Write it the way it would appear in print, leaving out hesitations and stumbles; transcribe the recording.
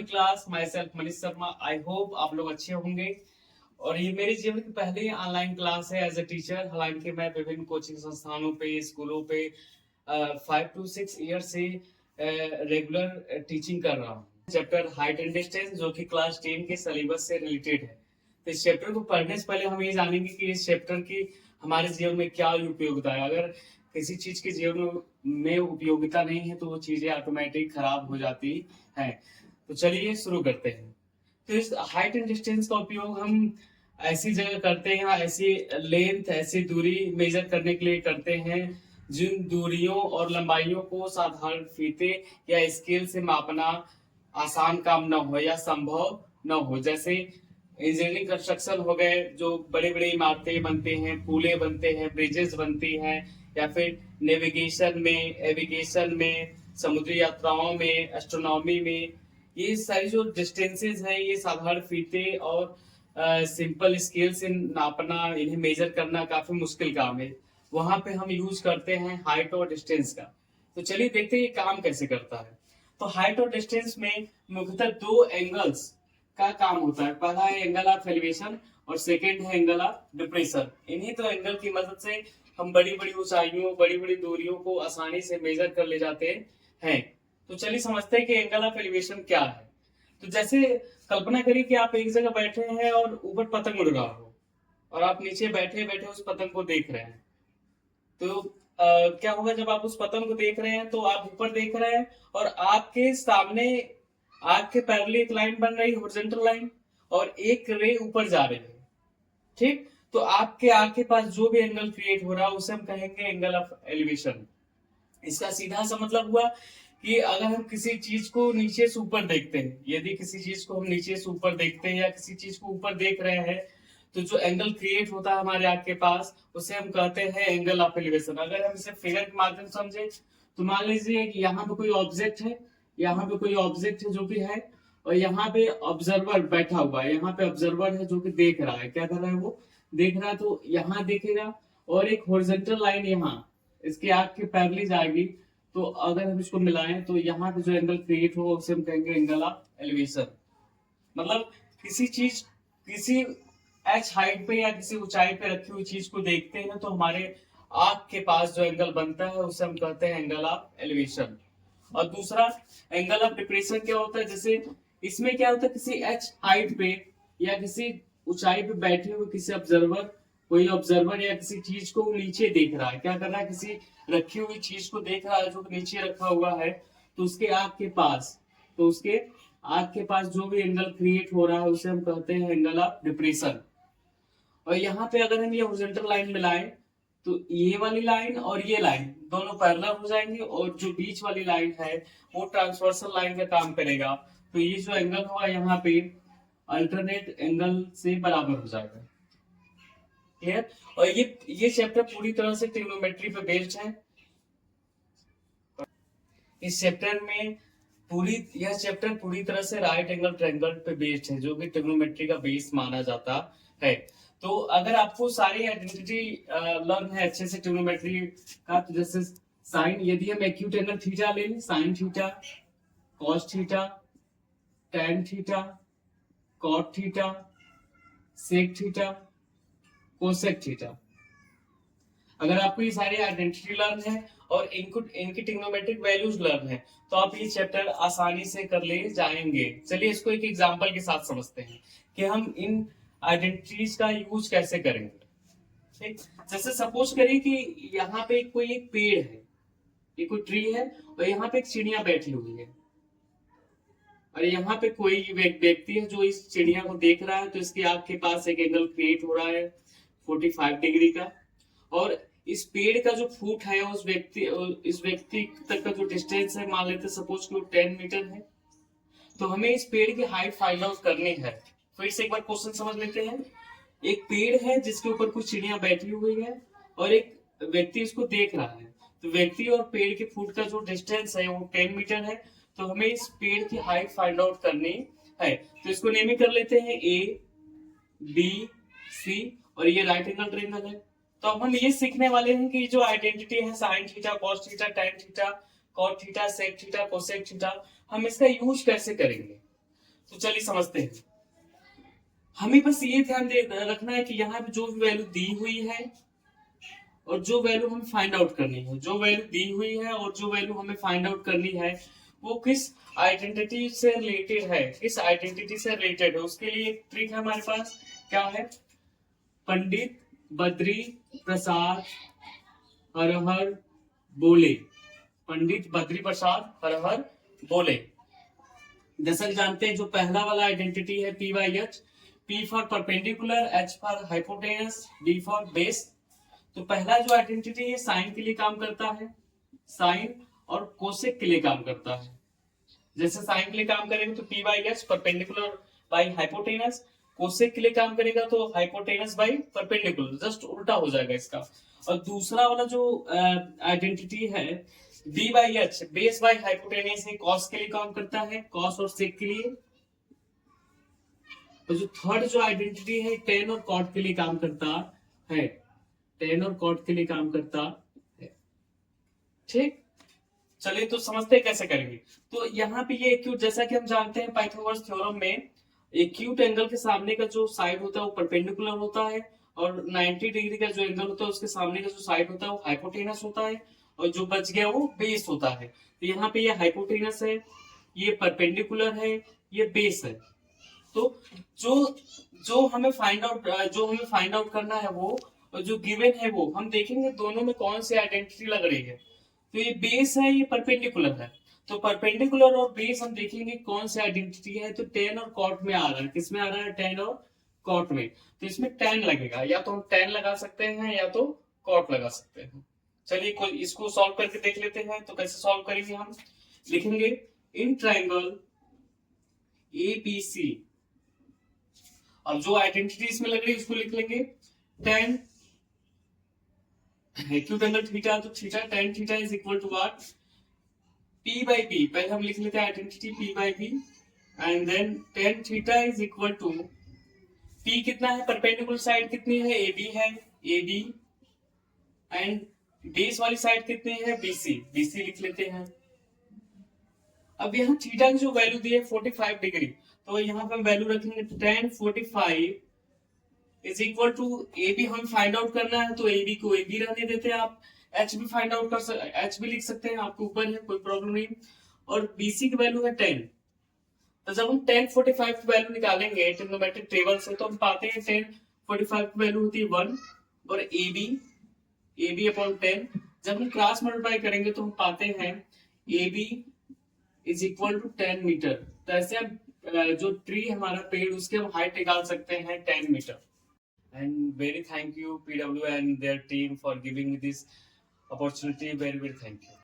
Class my self Manish Sharma. I hope आप लोग अच्छे होंगे। और ये मेरे जीवन की पहली ऑनलाइन क्लास है एज ए टीचर। हालांकि मैं विभिन्न कोचिंग संस्थानों पे, स्कूलों पे 5 to 6 ईयर से रेगुलर टीचिंग कर रहा हूँ। चैप्टर हाइट एंड डिस्टेंस जो कि क्लास 10 के सिलेबस से रिलेटेड है। तो इस चैप्टर को पढ़ने से पहले हम ये जानेंगे कि इस चैप्टर की हमारे जीवन में क्या उपयोगिता है। अगर किसी चीज के जीवन में उपयोगिता नहीं है तो वो चीजें ऑटोमेटिक खराब हो जाती है। तो चलिए शुरू करते हैं। तो इस हाइट एंड डिस्टेंस का उपयोग हम ऐसी जगह करते हैं, ऐसी लेंथ, ऐसी दूरी मेजर करने के लिए करते हैं जिन दूरियों और लंबाइयों को साधारण फीते या स्केल से मापना आसान काम न हो या संभव न हो। जैसे इंजीनियरिंग कंस्ट्रक्शन हो गए, जो बड़ी बड़ी इमारतें बनते हैं, पुले बनते हैं, ब्रिजेस बनती हैं, या फिर नेविगेशन में, एविगेशन में, समुद्री यात्राओं में, एस्ट्रोनॉमी में, ये सारी जो डिस्टेंसेस हैं ये साधारण फीते और सिंपल स्केल से नापना, इन्हें मेजर करना काफी मुश्किल काम है। वहां पे हम यूज करते हैं हाइट और डिस्टेंस का। तो चलिए देखते हैं ये काम कैसे करता है। तो हाइट और डिस्टेंस में मुख्यतः दो एंगल्स का काम होता है। पहला है एंगल ऑफ एलिवेशन और सेकेंड है एंगल ऑफ डिप्रेशन। इन्हीं तो एंगल की मदद से हम बड़ी बड़ी ऊंचाइयों, बड़ी बड़ी दूरियों को आसानी से मेजर कर ले जाते हैं। तो चलिए समझते हैं कि एंगल ऑफ एलिवेशन क्या है। तो जैसे कल्पना करिए कि आप एक जगह बैठे हैं और ऊपर पतंग उड़ रहा हो और आप नीचे बैठे बैठे उस पतंग को देख रहे हैं। तो क्या होगा, जब आप उस पतंग को देख रहे हैं तो आप ऊपर देख रहे हैं और आपके सामने आग के पैरेलल एक लाइन बन रही है, हॉरिजॉन्टल लाइन, और एक रे ऊपर जा रही है। ठीक, तो आपके आग के पास जो भी एंगल क्रिएट हो रहा है उसे हम कहेंगे एंगल ऑफ एलिवेशन। इसका सीधा सा मतलब हुआ कि अगर हम किसी चीज को नीचे से ऊपर देखते हैं, यदि किसी चीज को हम नीचे से ऊपर देखते हैं या किसी चीज को ऊपर देख रहे हैं, तो जो एंगल क्रिएट होता है हमारे आंख के पास उसे हम कहते हैं एंगल ऑफ एलिवेशन। अगर हम इसे फिगर के माध्यम से समझे तो मान लीजिए कि यहाँ पे कोई ऑब्जेक्ट है, यहाँ पे कोई ऑब्जेक्ट है जो भी है, और यहाँ पे ऑब्जर्वर बैठा हुआ है, यहाँ पे ऑब्जर्वर है जो कि देख रहा है। क्या कर रहा है, वो देख रहा है। तो यहाँ देखेगा और एक हॉरिजॉन्टल लाइन यहाँ इसके आंख के पैरेलल जाएगी। तो अगर हम इसको मिलाएं तो यहाँ पे जो एंगल क्रिएट होगा उसे हम कहेंगे एंगल ऑफ एलिवेशन। मतलब किसी चीज किसी एच हाइट पे या किसी ऊंचाई पे रखी हुई चीज को देखते हैं तो हमारे आंख के पास जो एंगल बनता है उसे हम कहते हैं एंगल ऑफ एलिवेशन। और दूसरा एंगल ऑफ डिप्रेशन क्या होता है, जैसे इसमें क्या होता है, किसी एच हाइट पे या किसी ऊंचाई पे बैठे हुए किसी ऑब्जर्वर, कोई ऑब्जर्वर या किसी चीज को नीचे देख रहा है। क्या कर रहा है, किसी रखी हुई चीज को देख रहा है जो नीचे रखा हुआ है। तो उसके आंख के पास तो उसके आंख के पास जो भी एंगल क्रिएट हो रहा है उसे हम कहते हैं एंगल ऑफ डिप्रेशन। और यहाँ पे अगर हम ये हॉरिजॉन्टल लाइन मिलाएं तो ये वाली लाइन और ये लाइन दोनों पैरेलल हो जाएंगे और जो बीच वाली लाइन है वो ट्रांसवर्सल लाइन का काम करेगा। तो ये जो एंगल होगा यहाँ पे अल्टरनेट एंगल से बराबर हो जाएगा। क्लियर। और ये चैप्टर पूरी तरह से ट्रिग्नोमेट्री पे बेस्ड है। इस चैप्टर में यह चैप्टर पूरी तरह से राइट एंगल ट्रायंगल पे बेस्ड है, जो कि ट्रिग्नोमेट्री का बेस माना जाता है। तो अगर आपको सारी आइडेंटिटी लर्न है अच्छे से ट्रिग्नोमेट्री का, तो जैसे साइन, यदि हम एक्यूट एंगल थीटा ले लें, sine theta, cos theta, tan theta, cot theta, sec theta, cosec theta, अगर आपको ये सारी आइडेंटिटी लर्न है और इनकी ट्रिग्नोमेट्रिक वैल्यूज लर्न है तो आप ये चैप्टर आसानी से कर ले जाएंगे। चलिए इसको एक एग्जांपल के साथ समझते हैं कि हम इन आइडेंटिटीज का यूज कैसे करेंगे। ठीक, जैसे सपोज करिए कि यहाँ पे कोई एक पेड़ है, ये कोई ट्री है, और यहाँ पे एक चिड़िया बैठी हुई है, और यहाँ पे कोई व्यक्ति है जो इस चिड़िया को देख रहा है। तो इसकी आंख के पास एक एंगल क्रिएट हो रहा है 45 डिग्री का, और इस पेड़ का जो फुट है इस व्यक्ति तक का जो डिस्टेंस है, मान लेते सपोज कि 10 मीटर है। तो हमें इस पेड़ की हाइट फाइंड आउट करनी है। फिर से एक बार क्वेश्चन समझ लेते हैं। एक पेड़ है जिसके ऊपर कुछ चिड़िया बैठी हुई है और एक व्यक्ति इसको देख रहा है। तो व्यक्ति और पेड़ के फुट का जो डिस्टेंस है वो 10 मीटर है। तो हमें इस पेड़ की हाइट फाइंड आउट करनी है। तो इसको नेम कर लेते हैं ए, बी, सी, और ये राइट एंगल ट्रायंगल है। तो अब हम ये सीखने वाले हैं कि जो आइडेंटिटी है sine theta, cos theta, tan theta, cot theta, sec theta, cosec theta, हम इसका यूज कैसे करेंगे। तो चलिए समझते हैं। हमें बस ये ध्यान दे रखना है कि यहाँ पे जो भी वैल्यू दी हुई है और जो वैल्यू हमें फाइंड आउट करनी है, जो वैल्यू दी हुई है और जो वैल्यू हमें फाइंड आउट करनी है, वो किस आइडेंटिटी से रिलेटेड है, किस आइडेंटिटी से रिलेटेड है। उसके लिए एक ट्रिक है हमारे पास, क्या है? पंडित बद्री प्रसाद हर हर बोले। पंडित बद्री प्रसाद हर हर बोले। जैसा कि जानते हैं, जो पहला वाला आइडेंटिटी है P by H, P for perpendicular, H for hypotenuse, D for base. तो पहला जो आइडेंटिटी है साइन के लिए काम करता है, साइन और कोसेक के लिए काम करता है। जैसे साइन के लिए काम करेंगे तो P by H perpendicular by hypotenuse, cosec के लिए काम करेगा तो हाइपोटेनस बाई परपेंडिकुलर, जस्ट उल्टा हो जाएगा इसका। और दूसरा वाला जो आइडेंटिटी है B by H, base by hypotenuse, है कॉस के लिए काम करता है, कॉस और सेक के लिए। तो जो थर्ड जो आइडेंटिटी है टेन और कॉट के लिए काम करता है, टेन और कॉट के लिए काम करता है। ठीक, चलिए तो समझते हैं कैसे करेंगे। तो यहाँ पे ये एक्यूट, जैसा कि हम जानते हैं पाइथागोरस थ्योरम में, एक्यूट एंगल के सामने का जो साइड होता है वो परपेंडिकुलर होता है, और 90 डिग्री का जो एंगल होता है उसके सामने का जो साइड होता है वो हाइपोटेनस होता है, और जो बच गया वो बेस होता है। तो यहाँ पे ये हाइपोटेनस है, ये परपेंडिकुलर है, ये बेस है। तो जो जो हमें फाइंड आउट करना है वो, और जो गिवन है वो, हम देखेंगे दोनों में कौन सी आइडेंटिटी लग रही है। तो ये बेस है, ये परपेंडिकुलर है। तो परपेंडिकुलर और बेस हम देखेंगे कौन सी आइडेंटिटी है। तो टेन और कॉट में आ रहा है, किसमें आ रहा है? टेन और कॉट में। तो इसमें टेन लगेगा, या तो हम टेन लगा सकते हैं या तो कॉट लगा सकते हैं। चलिए कोई इसको सॉल्व करके देख लेते हैं। तो कैसे सॉल्व करेंगे? हम लिखेंगे इन ट्राइंगल ABC, अब जो आइडेंटिटी इसमें लग रही है उसको लिख लेंगे टेन एक्यूट एंगल थीटा, तो theta tan theta is equal to what? P by B. पहले हम लिख लेते हैं identity P by B, and then tan theta is equal to, P कितना है? परपेंडिकुलर साइड कितनी है? ए बी है, ए बी, एंड बेस वाली साइड कितनी है? BC, BC लिख लेते हैं। अब यहाँ थीटा की जो वैल्यू दी है 45 डिग्री, तो यहाँ पे हम वैल्यू रखेंगे tan 45 is equal to, A B हमें फाइंड आउट करना है तो ए बी को ए बी रहने देते हैं। आप एच भी फाइंड आउट एच भी लिख सकते हैं, आपके ऊपर है, कोई प्रॉब्लम नहीं। और BC की वैल्यू है 10। तो जब हम tan 45 की वैल्यू निकालेंगे ट्रिग्नोमेट्रिक टेबल से, तो हम पाते हैं tan 45 की वैल्यू होती है 1, और ए बी अपॉन 10, जब हम क्रॉस मल्टीप्लाई करेंगे तो हम पाते हैं A B is equal to 10 metre. तो ऐसे हम जो ट्री हमारा पेड़, उसके हम हाइट निकाल सकते हैं 10 metre. And very thank you PW and their team for giving this opportunity, very very thank you.